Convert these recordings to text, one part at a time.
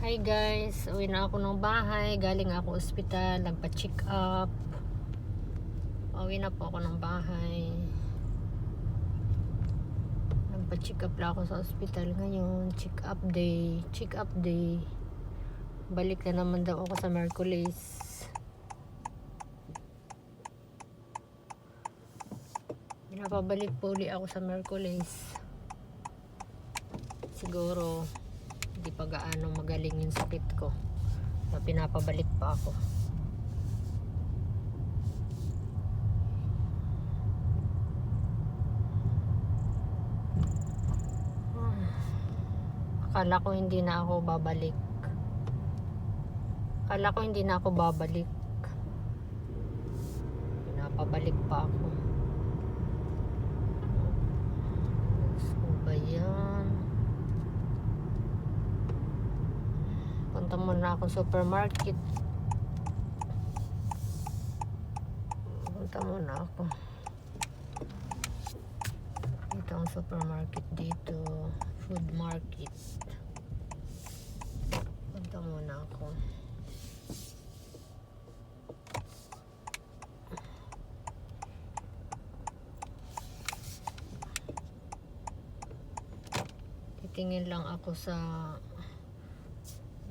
Hi guys, uwi na ako ng bahay. Galing ako ospital, nagpa-check up. Uwi na po ako ng bahay. Nagpa-check up lang ako sa ospital ngayon. Check up day. Balik na naman daw ako sa Merkulis. Pinapabalik po uli ako sa Merkulis. Siguro hindi pa gaano magaling yung sakit ko, so pinapabalik pa ako. Akala ko hindi na ako babalik. Pinapabalik pa ako. So ba yan? Punta muna ako supermarket. Ito ang supermarket dito. Food market. Punta muna ako. Titingin lang ako sa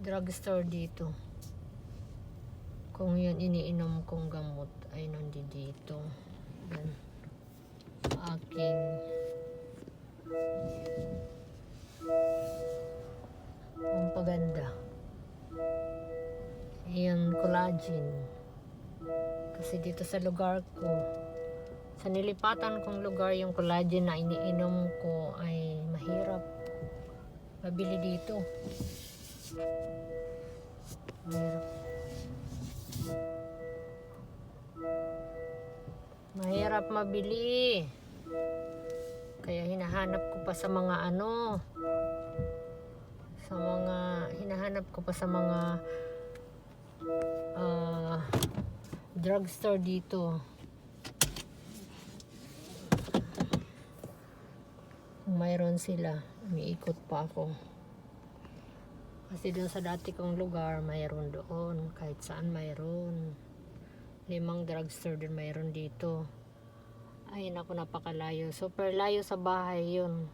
drugstore dito kung yun iniinom kong gamot ay nandito. Yan aking pampaganda, yan collagen, kasi dito sa lugar ko, sa nilipatan kong lugar, yung collagen na iniinom ko ay mahirap mabili dito. Mahirap mabili, kaya hinahanap ko pa sa mga drugstore dito. Kung mayroon sila, umiikot pa ako. Kasi doon sa dati kong lugar, mayroon doon. Kahit saan mayroon. 5 drugstore din mayroon dito. Ay naku, napakalayo. Super layo sa bahay yun.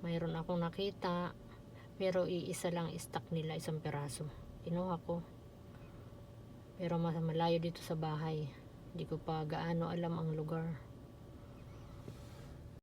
Mayroon akong nakita. Pero iisa lang stock nila, 1 piraso. Kinuha ko. Pero mas malayo dito sa bahay. Hindi ko pa gaano alam ang lugar.